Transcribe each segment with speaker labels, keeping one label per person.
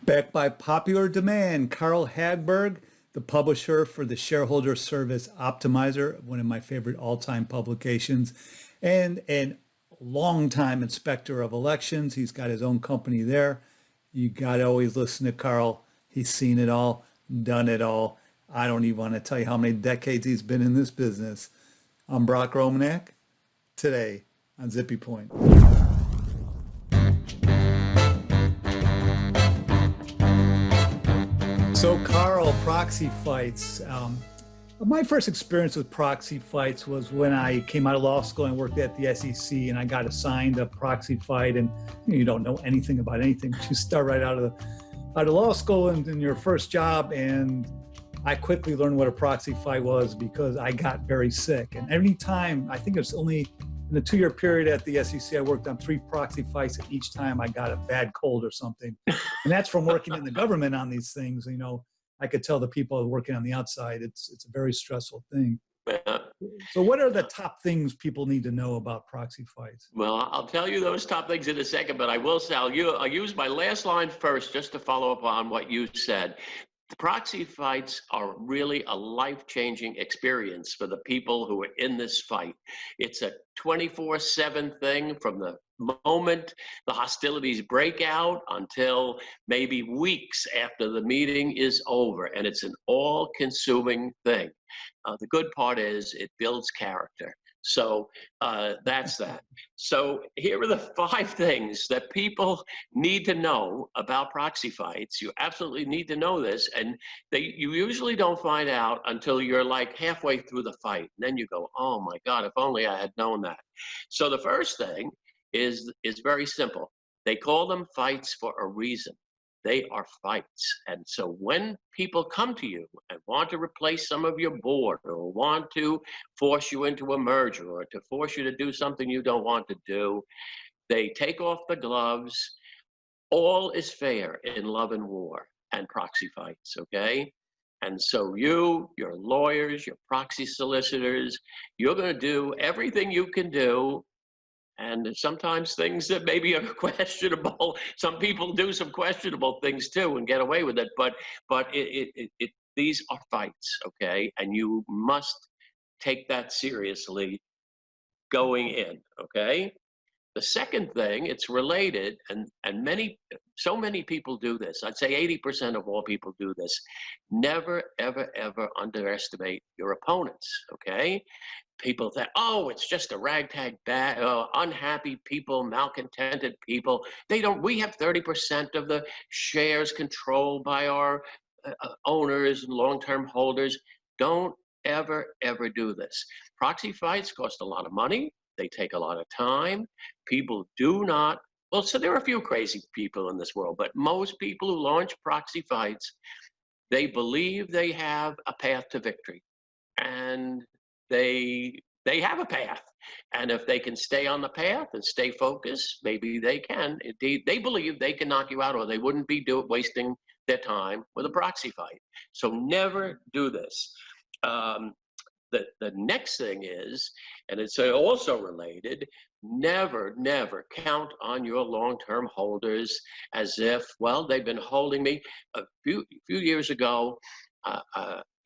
Speaker 1: Backed by popular demand, Carl Hagberg, the publisher for the Shareholder Service Optimizer, one of my favorite all-time publications, and a longtime inspector of elections. He's got his own company there. You got to always listen to Carl. He's seen it all, done it all. I don't even want to tell you how many decades he's been in this business. I'm Brock Romanek, today on Zippy Point. So Carl, proxy fights. My first experience with proxy fights was when I came out of law school and worked at the SEC, and I got assigned a proxy fight. And you don't know anything about anything. You start right out of law school and in your first job. And I quickly learned what a proxy fight was because I got very sick. And every time, I think it was only in the 2-year period at the SEC, I worked on 3 proxy fights, and each time I got a bad cold or something. And that's from working in the government on these things. You know, I could tell the people working on the outside, it's a very stressful thing. So what are the top things people need to know about proxy fights?
Speaker 2: Well, I'll tell you those top things in a second, but I will say, I'll use my last line first just to follow up on what you said. The proxy fights are really a life-changing experience for the people who are in this fight. It's a 24/7 thing from the moment the hostilities break out until maybe weeks after the meeting is over, and it's an all-consuming thing. The good part is it builds character. So that's that. So here are the 5 things that people need to know about proxy fights. You absolutely need to know this, and you usually don't find out until you're like halfway through the fight. And then you go, oh my God, if only I had known that. So the first thing is very simple. They call them fights for a reason. They are fights. And so when people come to you and want to replace some of your board, or want to force you into a merger, or to force you to do something you don't want to do, they take off the gloves. All is fair in love and war and proxy fights, okay? And so your lawyers, your proxy solicitors, you're going to do everything you can do. And sometimes things that maybe are questionable. Some people do some questionable things too and get away with it. But these are fights, okay? And you must take that seriously going in, okay? The second thing, it's related, and so many people do this. I'd say 80% of all people do this. Never, ever, ever underestimate your opponents, okay? People think, oh, it's just a ragtag unhappy people, malcontented people. We have 30% of the shares controlled by our owners and long-term holders. Don't ever, ever do this. Proxy fights cost a lot of money. They take a lot of time. People do not, well, so there are a few crazy people in this world, but most people who launch proxy fights, they believe they have a path to victory. And they have a path, and if they can stay on the path and stay focused, maybe they can. Indeed, they believe they can knock you out, or they wouldn't be wasting their time with a proxy fight. So never do this. The next thing is, and it's also related, never count on your long-term holders as if, well, they've been holding me. A few years ago,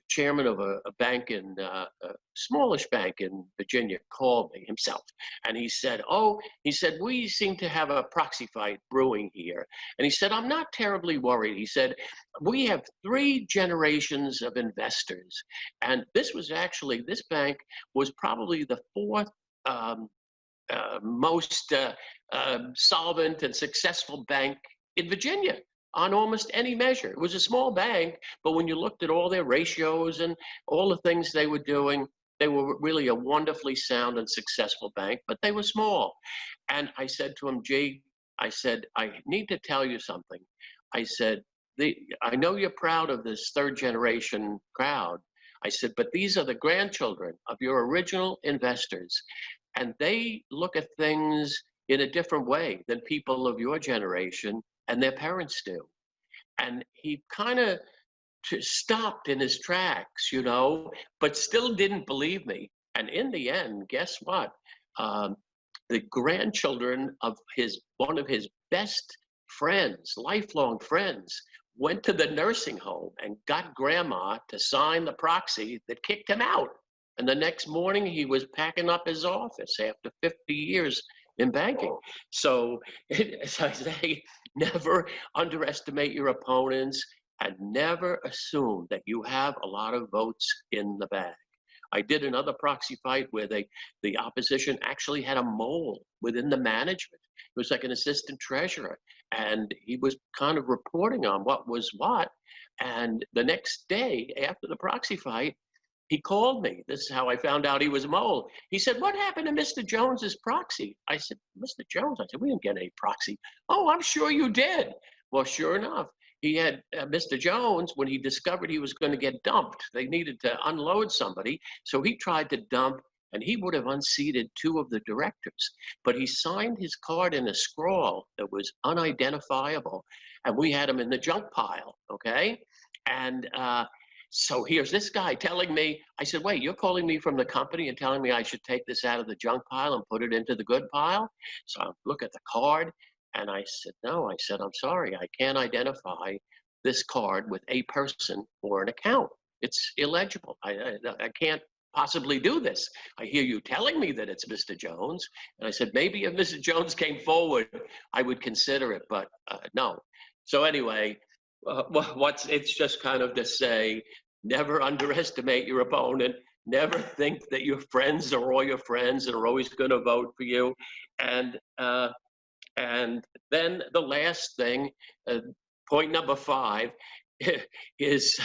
Speaker 2: chairman of a bank a smallish bank in Virginia called me himself, and he said, we seem to have a proxy fight brewing here. And he said, I'm not terribly worried. He said, we have 3 generations of investors. And this bank was probably the 4th most solvent and successful bank in Virginia on almost any measure. It was a small bank, but when you looked at all their ratios and all the things they were doing, they were really a wonderfully sound and successful bank, but they were small. And I said to him, I said, I need to tell you something. I said, I know you're proud of this 3rd generation crowd. I said, but these are the grandchildren of your original investors, and they look at things in a different way than people of your generation and their parents do. And he kind of stopped in his tracks, but still didn't believe me. And in the end, guess what? The grandchildren of one of his best friends, lifelong friends, went to the nursing home and got grandma to sign the proxy that kicked him out. And the next morning he was packing up his office after 50 years in banking. So as I say, never underestimate your opponents and never assume that you have a lot of votes in the bag. I did another proxy fight where the opposition actually had a mole within the management. It was like an assistant treasurer, and he was kind of reporting on what was what. And the next day after the proxy fight, he called me. This is how I found out he was a mole. He said, "What happened to Mr. Jones's proxy?" I said, "Mr. Jones?" I said, "We didn't get any proxy." "Oh, I'm sure you did." Well, sure enough, he had Mr. Jones, when he discovered he was going to get dumped, they needed to unload somebody. So he tried to dump, and he would have unseated 2 of the directors. But he signed his card in a scrawl that was unidentifiable, and we had him in the junk pile, okay? And so here's this guy telling me, I said, "Wait, you're calling me from the company and telling me I should take this out of the junk pile and put it into the good pile?" So I look at the card, and I said, "No," I said, "I'm sorry, I can't identify this card with a person or an account. It's illegible. I can't possibly do this. I hear you telling me that it's Mr. Jones." And I said, "Maybe if Mr. Jones came forward, I would consider it, but no." So anyway, it's just kind of to say, never underestimate your opponent. Never think that your friends are all your friends and are always going to vote for you. And then the last thing, point number 5, is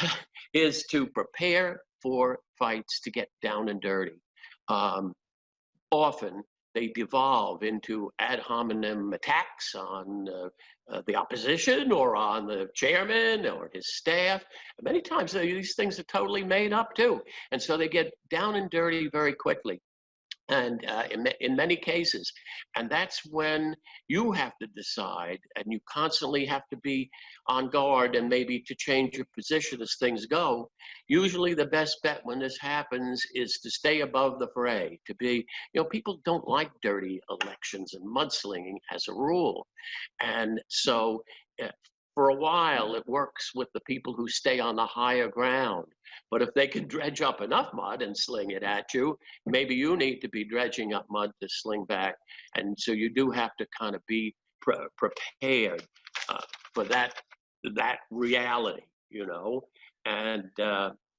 Speaker 2: to prepare for fights to get down and dirty. Often they devolve into ad hominem attacks on the opposition or on the chairman or his staff. Many times these things are totally made up too. And so they get down and dirty very quickly. And in many cases, and that's when you have to decide, and you constantly have to be on guard and maybe to change your position as things go. Usually the best bet when this happens is to stay above the fray, to be, people don't like dirty elections and mudslinging as a rule. And so for a while, it works with the people who stay on the higher ground. But if they can dredge up enough mud and sling it at you, maybe you need to be dredging up mud to sling back. And so you do have to kind of be prepared for that reality, And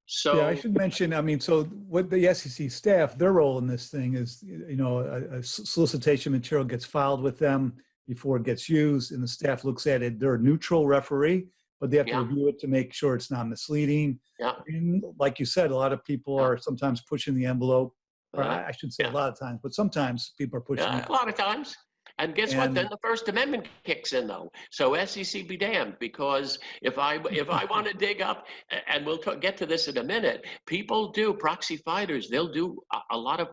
Speaker 2: so
Speaker 1: yeah, I should mention, I mean, so what the SEC staff, their role in this thing is, a solicitation material gets filed with them before it gets used, and the staff looks at it. They're a neutral referee, but they have to review it to make sure it's not misleading.
Speaker 2: Yeah.
Speaker 1: And like you said, a lot of people are sometimes pushing the envelope, or I should say a lot of times, but sometimes people are pushing it.
Speaker 2: A lot of times. And guess what? Then the First Amendment kicks in, though. So SEC be damned, because if I want to dig up, and we'll get to this in a minute, people do, proxy fighters, they'll do a lot of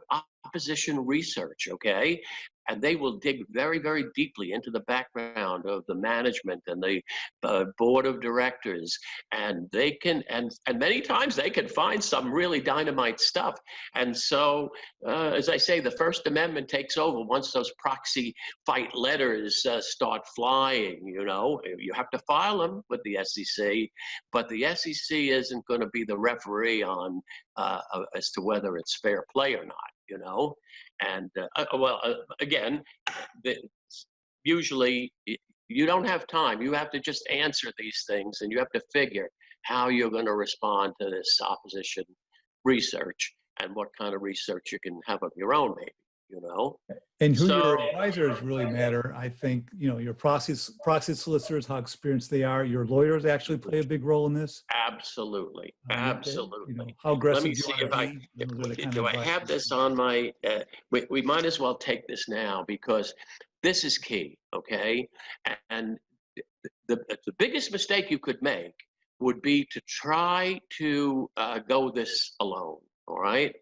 Speaker 2: opposition research, okay? And they will dig very, very deeply into the background of the management and the board of directors. And they can, and many times they can find some really dynamite stuff. And so, as I say, the First Amendment takes over once those proxy fight letters start flying. You have to file them with the SEC, but the SEC isn't going to be the referee on as to whether it's fair play or not. And again, usually you don't have time. You have to just answer these things, and you have to figure how you're going to respond to this opposition research and what kind of research you can have of your own, maybe.
Speaker 1: And who your advisors really matter. I think, your proxy solicitors, how experienced they are. Your lawyers actually play a big role in this.
Speaker 2: Absolutely. Absolutely.
Speaker 1: How aggressive
Speaker 2: Let me see if do I have this on my, we might as well take this now, because this is key, okay? And the biggest mistake you could make would be to try to go this alone, all right?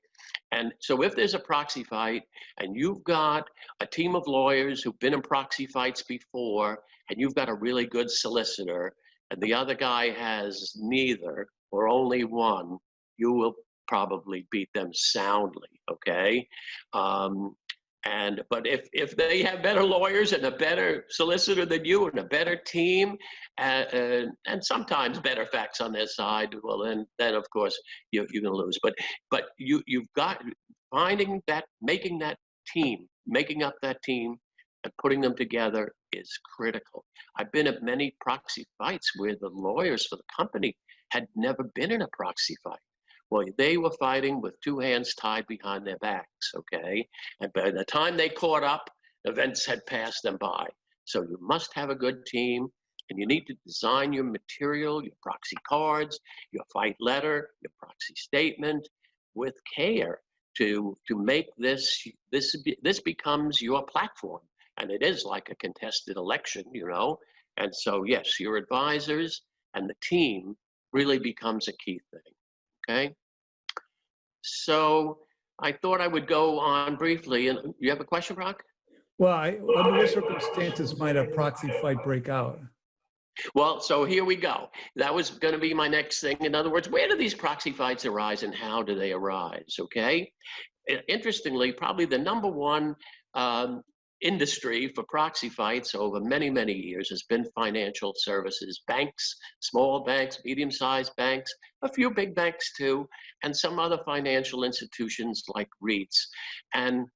Speaker 2: And so if there's a proxy fight and you've got a team of lawyers who've been in proxy fights before, and you've got a really good solicitor, and the other guy has neither or only one, you will probably beat them soundly, okay? But if they have better lawyers and a better solicitor than you and a better team, and sometimes better facts on their side, well then of course you're going to lose. But you've got finding that, making up that team and putting them together is critical. I've been at many proxy fights where the lawyers for the company had never been in a proxy fight. Well, they were fighting with two hands tied behind their backs, okay? And by the time they caught up, events had passed them by. So you must have a good team, and you need to design your material, your proxy cards, your fight letter, your proxy statement with care to make this becomes your platform. And it is like a contested election, you know? And so, yes, your advisors and the team really becomes a key thing. Okay, so I thought I would go on briefly. And you have a question, Brock?
Speaker 1: Well, under what circumstances might a proxy fight break out?
Speaker 2: Well, so here we go. That was going to be my next thing. In other words, where do these proxy fights arise and how do they arise? Okay, interestingly, probably the number one industry for proxy fights over many, many years has been financial services, banks, small banks, medium-sized banks, a few big banks too, and some other financial institutions like REITs. And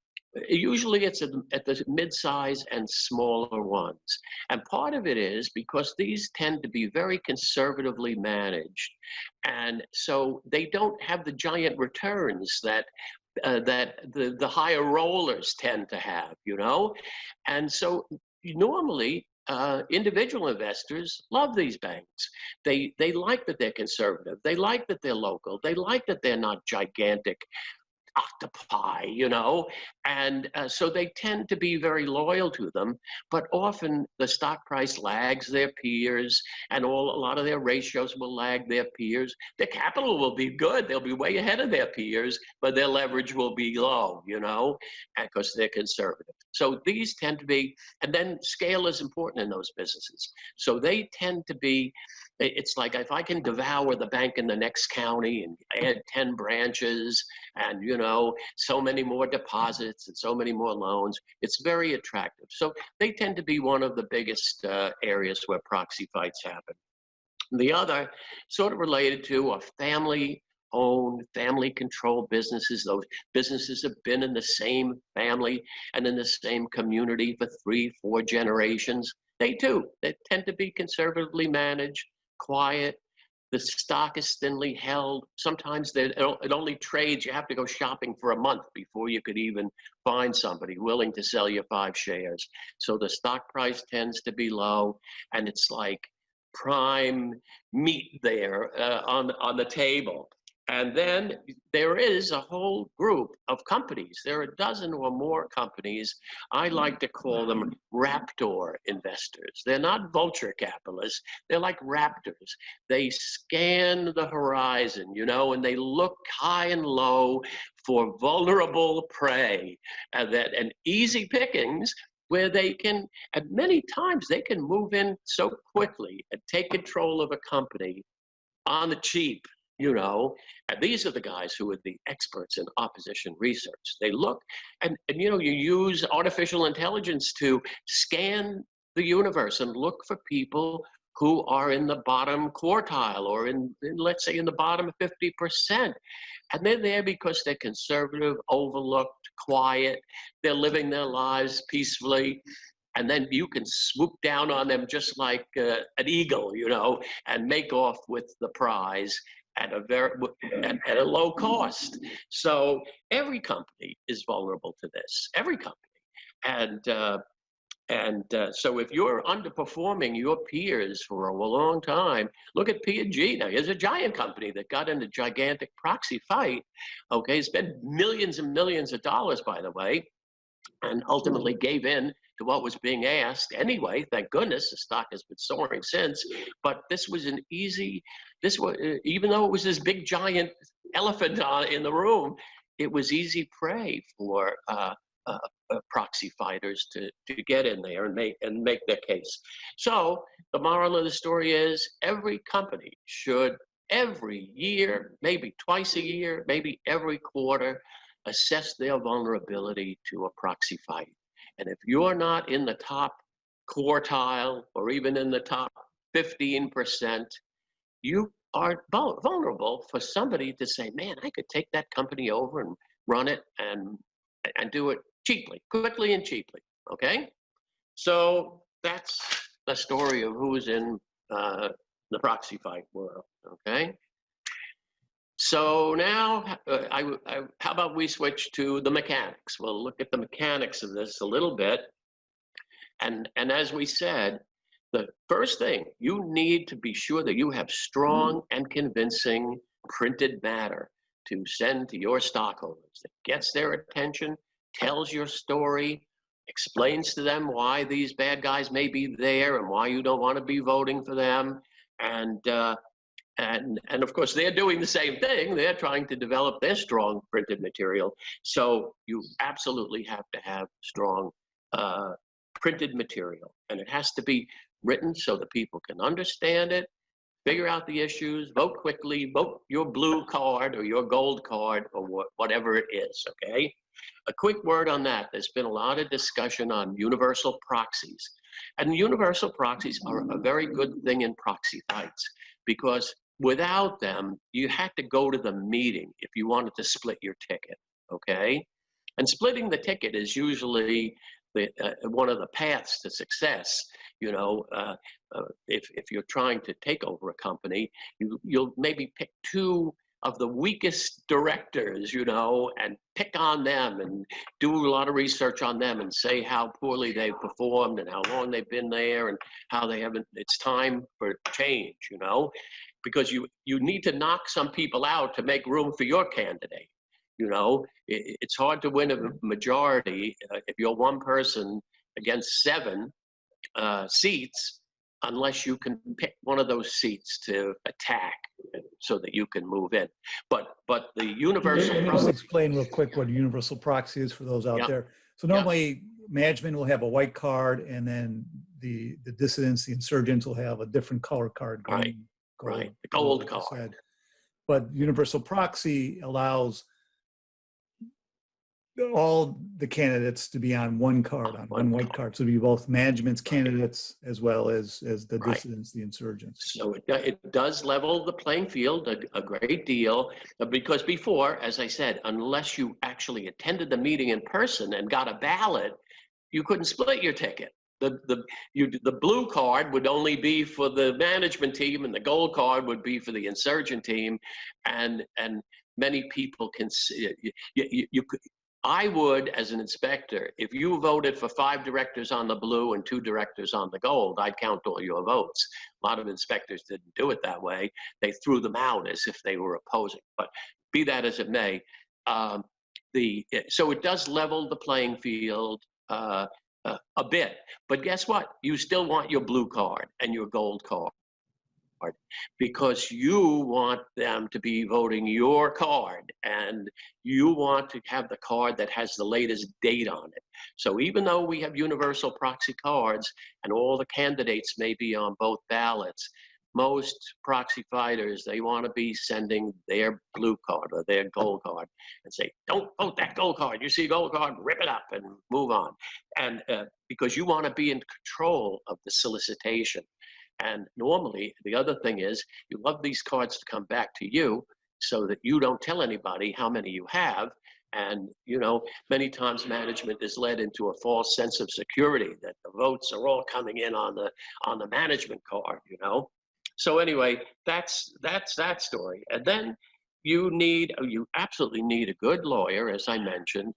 Speaker 2: usually it's at the mid-size and smaller ones. And part of it is because these tend to be very conservatively managed. And so they don't have the giant returns that the higher rollers tend to have, you know? And so normally individual investors love these banks. They like that they're conservative. They like that they're local. They like that they're not gigantic octopi, you know, and so they tend to be very loyal to them, but often the stock price lags their peers, and a lot of their ratios will lag their peers. Their capital will be good, they'll be way ahead of their peers, but their leverage will be low, you know, because they're conservative. So these tend to be, and then scale is important in those businesses. So they tend to be, it's like if I can devour the bank in the next county and add 10 branches and, you know, so many more deposits and so many more loans, it's very attractive. So they tend to be one of the biggest areas where proxy fights happen. The other, sort of related to, are family-owned, family-controlled businesses. Those businesses have been in the same family and in the same community for 3-4 generations. They tend to be conservatively managed, quiet. The stock is thinly held. Sometimes it only trades. You have to go shopping for a month before you could even find somebody willing to sell you 5 shares. So the stock price tends to be low, and it's like prime meat there on the table. And then there is a whole group of companies. There are a dozen or more companies. I like to call them raptor investors. They're not vulture capitalists. They're like raptors. They scan the horizon, you know, and they look high and low for vulnerable prey and easy pickings, where they can, and many times they can move in so quickly and take control of a company on the cheap, you know. And these are the guys who are the experts in opposition research. They look, and you know, you use artificial intelligence to scan the universe and look for people who are in the bottom quartile or in let's say in the bottom 50%. And they're there because they're conservative, overlooked, quiet. They're living their lives peacefully. And then you can swoop down on them just like an eagle, you know, and make off with the prize at a low cost. So every company is vulnerable to this. Every company. And so if you're underperforming your peers for a long time, look at P&G. Now, here's a giant company that got in a gigantic proxy fight. Okay, spent millions and millions of dollars, by the way, and ultimately gave in to what was being asked anyway. Thank goodness, the stock has been soaring since. But this was an easy, even though it was this big giant elephant in the room, it was easy prey for proxy fighters to get in there and make their case. So the moral of the story is every company should every year, maybe twice a year, maybe every quarter, assess their vulnerability to a proxy fight. And if you're not in the top quartile or even in the top 15%, you are vulnerable for somebody to say, man, I could take that company over and run it and do it cheaply, quickly and cheaply, okay? So that's the story of who's in the proxy fight world, okay? So now, how about we switch to the mechanics? We'll look at the mechanics of this a little bit. And as we said, the first thing, you need to be sure that you have strong and convincing printed matter to send to your stockholders that gets their attention, tells your story, explains to them why these bad guys may be there and why you don't want to be voting for them. And of course, they're doing the same thing. They're trying to develop their strong printed material. So you absolutely have to have strong printed material. And it has to be written so that people can understand it, figure out the issues, vote quickly, vote your blue card or your gold card or whatever it is, okay? A quick word on that. There's been a lot of discussion on universal proxies. And universal proxies are a very good thing in proxy fights because without them, you had to go to the meeting if you wanted to split your ticket, okay? And splitting the ticket is usually one of the paths to success. You know, if you're trying to take over a company, you'll maybe pick two of the weakest directors, you know, and pick on them and do a lot of research on them and say how poorly they've performed and how long they've been there and how they haven't, it's time for change, you know, because you need to knock some people out to make room for your candidate. You know, it's hard to win a majority if you're one person against 7 seats, unless you can pick one of those seats to attack so that you can move in. But the universal
Speaker 1: Let me just explain real quick what a universal proxy is for those out there. So normally management will have a white card, and then the dissidents, the insurgents, will have a different color card.
Speaker 2: Green, right, the gold card.
Speaker 1: But universal proxy allows all the candidates to be on one card, on one white card. So to be both management's candidates as well as the dissidents, the insurgents.
Speaker 2: So it does level the playing field a great deal, because before, as I said, unless you actually attended the meeting in person and got a ballot, you couldn't split your ticket. The blue card would only be for the management team, and the gold card would be for the insurgent team, and many people can see you could. I would, as an inspector, if you voted for 5 directors on the blue and 2 directors on the gold, I'd count all your votes. A lot of inspectors didn't do it that way. They threw them out as if they were opposing. But be that as it may, so it does level the playing field a bit. But guess what? You still want your blue card and your gold card, because you want them to be voting your card, and you want to have the card that has the latest date on it. So even though we have universal proxy cards and all the candidates may be on both ballots, most proxy fighters, they want to be sending their blue card or their gold card and say, don't vote that gold card. You see a gold card, rip it up and move on. And because you want to be in control of the solicitation. And normally, the other thing is, you love these cards to come back to you so that you don't tell anybody how many you have. And, you know, many times management is led into a false sense of security that the votes are all coming in on the management card, you know. So anyway, that's that story. And then you absolutely need a good lawyer, as I mentioned.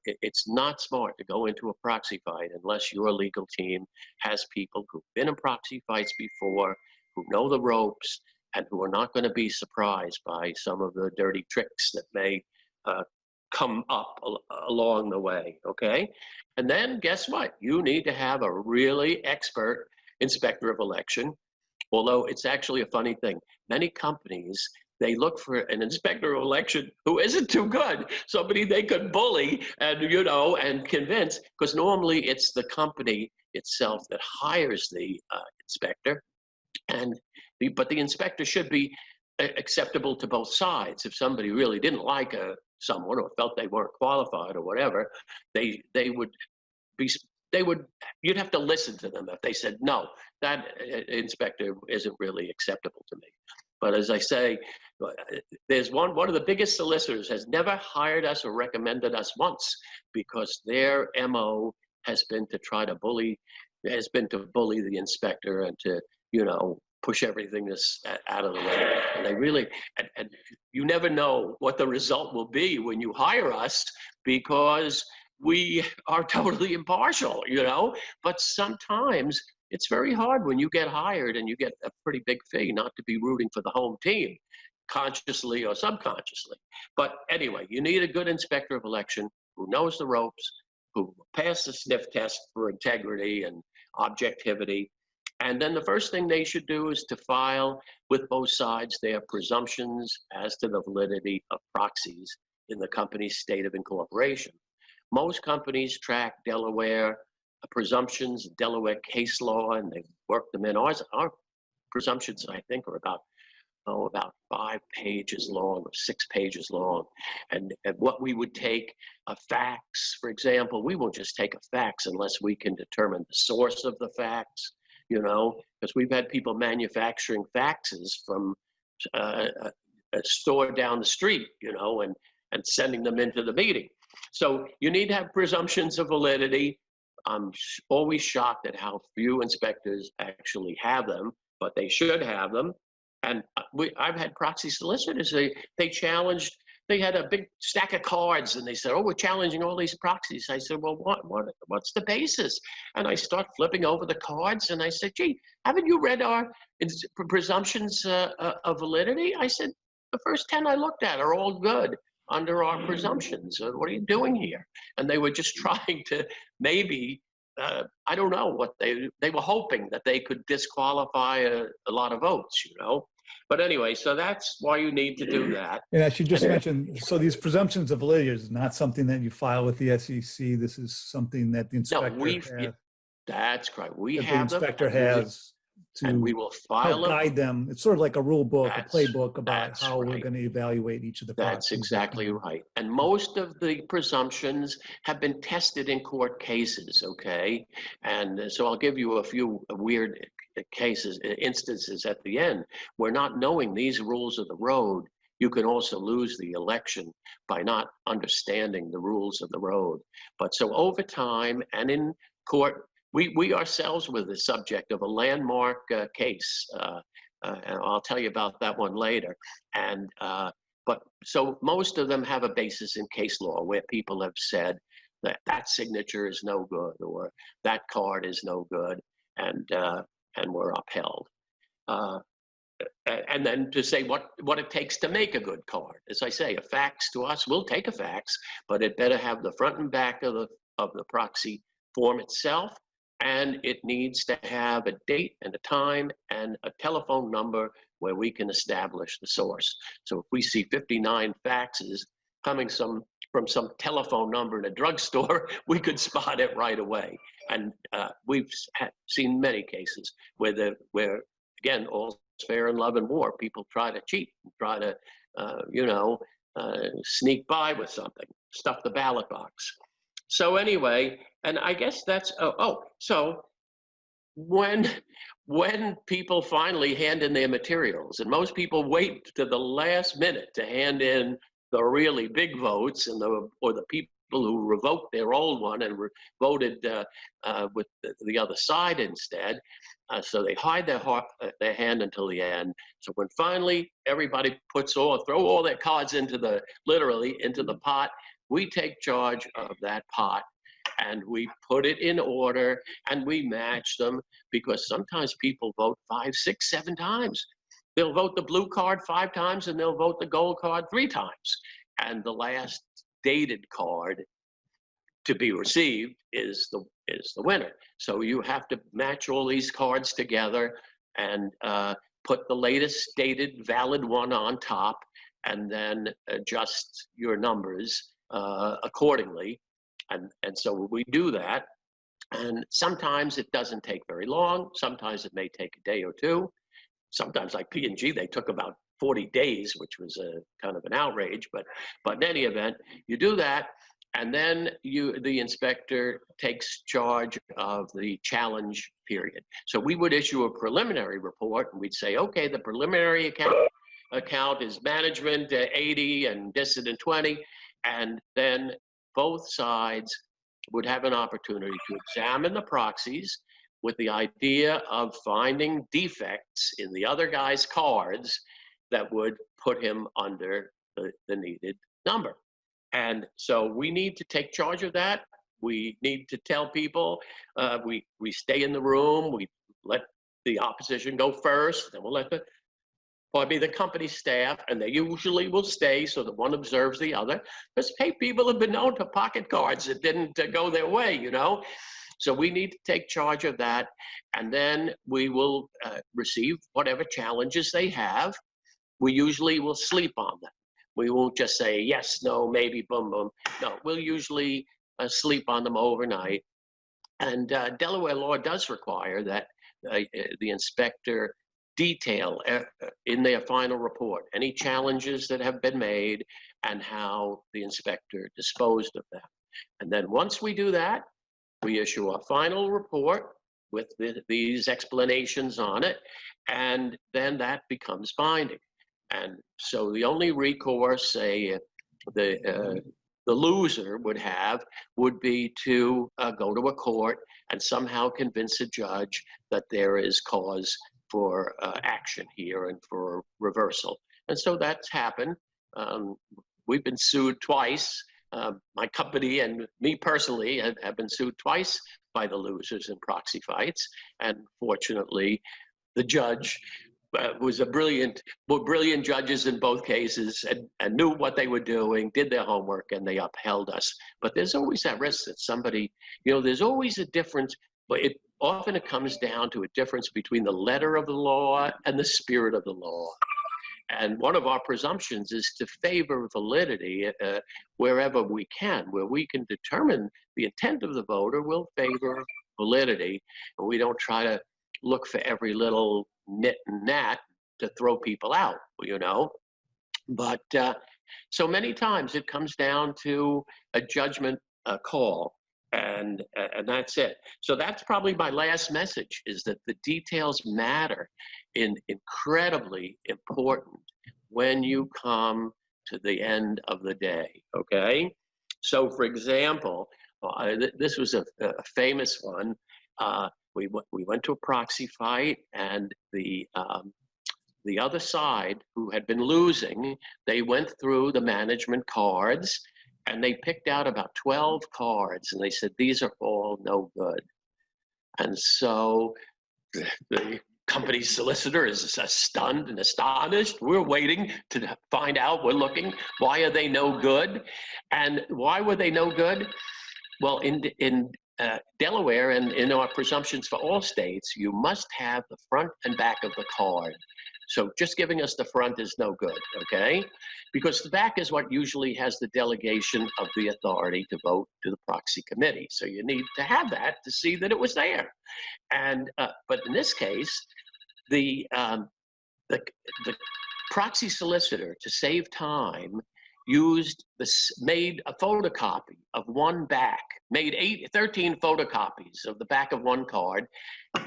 Speaker 2: It's not smart to go into a proxy fight unless your legal team has people who've been in proxy fights before, who know the ropes, and who are not going to be surprised by some of the dirty tricks that may come up along the way, okay? And then guess what? You need to have a really expert inspector of election, although it's actually a funny thing. Many companies, they look for an inspector of election who isn't too good, somebody they could bully and, you know, and convince, because normally it's the company itself that hires the inspector, but the inspector should be acceptable to both sides. If somebody really didn't like a someone or felt they weren't qualified or whatever, they would be you'd have to listen to them if they said no, that inspector isn't really acceptable to me. But as I say, there's one of the biggest solicitors has never hired us or recommended us once, because their MO has been to try to bully the inspector and to, push everything out of the way. And they really, and you never know what the result will be when you hire us, because we are totally impartial, but sometimes it's very hard when you get hired and you get a pretty big fee not to be rooting for the home team, consciously or subconsciously. But anyway, you need a good inspector of election who knows the ropes, who passed the sniff test for integrity and objectivity. And then the first thing they should do is to file with both sides their presumptions as to the validity of proxies in the company's state of incorporation. Most companies track Delaware presumptions, Delaware case law, and they work them in. Our presumptions, I think, are about 5 pages long or 6 pages long. And what we would take a fax, for example, we won't just take a fax unless we can determine the source of the fax, because we've had people manufacturing faxes from a store down the street, and sending them into the meeting. So you need to have presumptions of validity. I'm always shocked at how few inspectors actually have them, but they should have them. And I've had proxy solicitors, they challenged, they had a big stack of cards and they said, oh, we're challenging all these proxies. I said, well, what's the basis? And I start flipping over the cards and I said, gee, haven't you read our presumptions of validity? I said, the first 10 I looked at are all good under our presumptions. What are you doing here? And they were just trying to maybe, I don't know what they were hoping that they could disqualify a lot of votes, But anyway, so that's why you need to do that.
Speaker 1: And I should just mention, so these presumptions of validity is not something that you file with the SEC. This is something that the inspector has.
Speaker 2: That's correct. We have
Speaker 1: the inspector has to
Speaker 2: and we will file
Speaker 1: help guide them. It's sort of like a rule book, a playbook about how
Speaker 2: right.
Speaker 1: we're going to evaluate each of the
Speaker 2: That's exactly right. And most of the presumptions have been tested in court cases, okay? And so I'll give you a few weird instances at the end where, not knowing these rules of the road, you can also lose the election by not understanding the rules of the road. But so over time and in court, we ourselves were the subject of a landmark case, and I'll tell you about that one later. And but so most of them have a basis in case law where people have said that signature is no good or that card is no good, and were upheld. And then to say what it takes to make a good card. As I say, a fax to us, we'll take a fax, but it better have the front and back of the proxy form itself, and it needs to have a date and a time and a telephone number where we can establish the source. So if we see 59 faxes coming from some telephone number in a drugstore, we could spot it right away. And we've seen many cases where again, all's fair in love and war. People try to cheat, try to, sneak by with something, stuff the ballot box. So anyway, and I guess that's, so when people finally hand in their materials, and most people wait to the last minute to hand in the really big votes or the people who revoked their old one and voted with the other side instead. So they hide their hand until the end. So when finally everybody throw all their cards literally into the pot, we take charge of that pot and we put it in order and we match them, because sometimes people vote 5, 6, 7 times. They'll vote the blue card 5 times and they'll vote the gold card 3 times. And the last dated card to be received is the winner. So you have to match all these cards together and put the latest dated valid one on top, and then adjust your numbers accordingly. And so we do that. And sometimes it doesn't take very long. Sometimes it may take a day or two. Sometimes, like P&G, they took about 40 days, which was a kind of an outrage, but in any event, you do that, and then the inspector takes charge of the challenge period. So we would issue a preliminary report, and we'd say, okay, the preliminary account is management 80 and dissident 20, and then both sides would have an opportunity to examine the proxies with the idea of finding defects in the other guy's cards that would put him under the needed number. And so we need to take charge of that. We need to tell people, we stay in the room, we let the opposition go first, then we'll let the company staff, and they usually will stay so that one observes the other. Because hey, people have been known to pocket cards that didn't go their way, you know? So we need to take charge of that, and then we will receive whatever challenges they have. We usually will sleep on them. We won't just say yes, no, maybe, boom, boom. No, we'll usually sleep on them overnight. And Delaware law does require that the inspector detail in their final report any challenges that have been made and how the inspector disposed of them. And then once we do that, we issue a final report with these explanations on it, and then that becomes binding. And so the only recourse, say, the loser would be to go to a court and somehow convince a judge that there is cause for action here and for reversal. And so that's happened. We've been sued twice. My company and me personally have been sued twice by the losers in proxy fights. And fortunately, the judge was brilliant judges in both cases and knew what they were doing, did their homework, and they upheld us. But there's always that risk that somebody, there's always a difference, but often it comes down to a difference between the letter of the law and the spirit of the law. And one of our presumptions is to favor validity wherever we can. Where we can determine the intent of the voter, we'll favor validity, and we don't try to look for every little nit and nat to throw people out, But so many times it comes down to a judgment call, and that's it. So that's probably my last message, is that the details matter incredibly important when you come to the end of the day, okay? So for example, this was a famous one. We went to a proxy fight, and the other side, who had been losing, they went through the management cards, and they picked out about 12 cards, and they said, these are all no good. And so the company's solicitor is stunned and astonished. We're waiting to find out, we're looking, why are they no good? And why were they no good? Well, in Delaware, and in our presumptions for all states, you must have the front and back of the card. So just giving us the front is no good, okay? Because the back is what usually has the delegation of the authority to vote to the proxy committee. So you need to have that to see that it was there. And but in this case, the proxy solicitor, to save time, made a photocopy of one back, made 13 photocopies of the back of one card,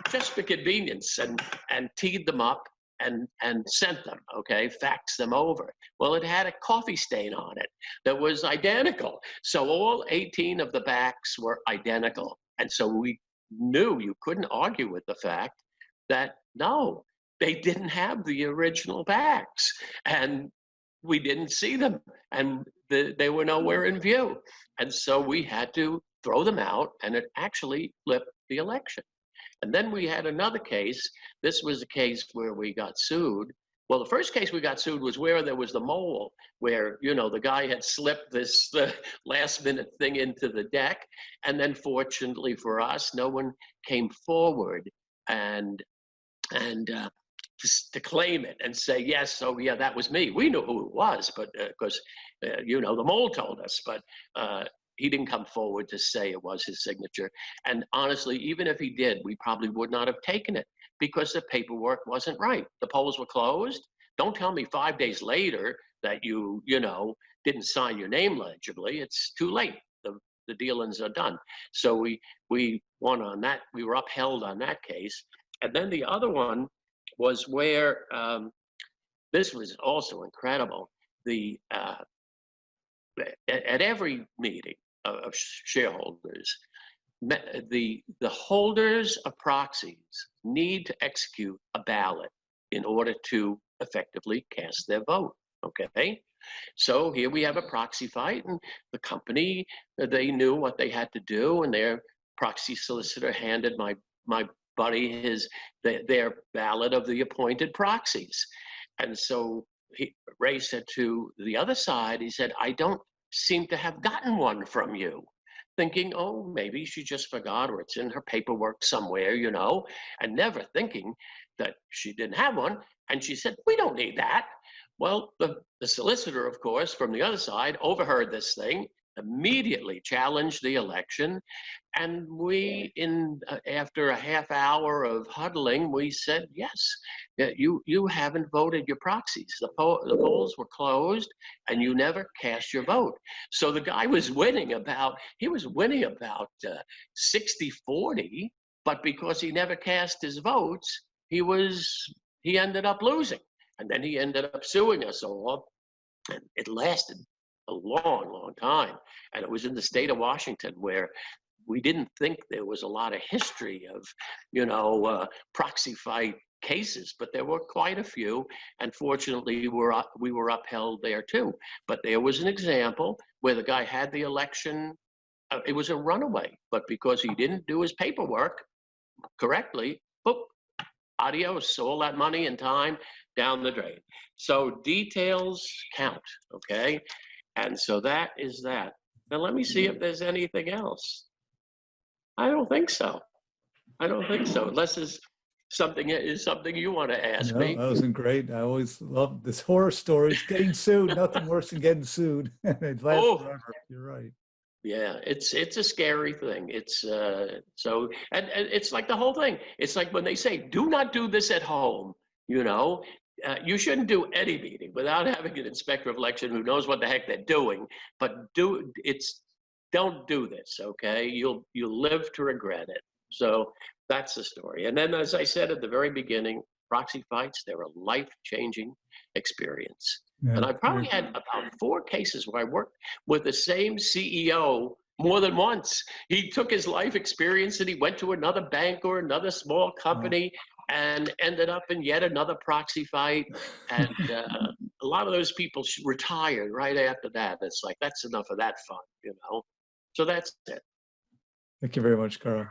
Speaker 2: just for convenience, and teed them up and sent them, okay, faxed them over. Well, it had a coffee stain on it that was identical. So all 18 of the backs were identical. And so we knew you couldn't argue with the fact that, no, they didn't have the original backs. And we didn't see them, and they were nowhere in view. And so we had to throw them out, and it actually flipped the election. And then we had another case. This was a case where we got sued. Well, the first case we got sued was where there was the mole, where, the guy had slipped this last minute thing into the deck. And then fortunately for us, no one came forward and to claim it and say, yes, oh yeah, that was me. We knew who it was, but because, the mole told us, but he didn't come forward to say it was his signature. And honestly, even if he did, we probably would not have taken it because the paperwork wasn't right. The polls were closed. Don't tell me 5 days later that you know, didn't sign your name legibly. It's too late. The dealings are done. So we won on that. We were upheld on that case. And then the other one was where this was also incredible. The at every meeting of shareholders, the holders of proxies need to execute a ballot in order to effectively cast their vote. Okay, so here we have a proxy fight, and the company, they knew what they had to do, and their proxy solicitor handed my buddy their ballot of the appointed proxies. And so Ray said to the other side, he said, I don't seem to have gotten one from you. Thinking, oh, maybe she just forgot, or it's in her paperwork somewhere, you know, and never thinking that she didn't have one. And she said, we don't need that. Well, the solicitor, of course, from the other side, overheard this thing, immediately challenged the election. And we, after a half hour of huddling, we said, yes, you haven't voted your proxies. The polls were closed, and you never cast your vote. So the guy was winning about 60-40, but because he never cast his votes, he ended up losing. And then he ended up suing us all, and it lasted a long, long time. And it was in the state of Washington, where we didn't think there was a lot of history of, you know, proxy fight cases, but there were quite a few. And fortunately, we were upheld there too. But there was an example where the guy had the election. It was a runaway, but because he didn't do his paperwork correctly, boop, adios, all that money and time down the drain. So details count, okay? And so that is that. Now let me see if there's anything else. I don't think so. I don't think so, unless it's something you want to ask me.
Speaker 1: That wasn't great. I always love this horror stories. Getting sued, nothing worse than getting sued. It lasts forever. You're right.
Speaker 2: Yeah, it's a scary thing. It's so, and it's like the whole thing. It's like when they say, do not do this at home, you know, you shouldn't do any meeting without having an inspector of election who knows what the heck they're doing, but don't do this, okay? You'll live to regret it. So that's the story. And then, as I said at the very beginning, proxy fights, they're a life-changing experience. Yeah, and I probably had about 4 cases where I worked with the same CEO more than once. He took his life experience and he went to another bank or another small company and ended up in yet another proxy fight. And a lot of those people retired right after that. It's like, that's enough of that fun, you know? So that's it.
Speaker 1: Thank you very much, Carl.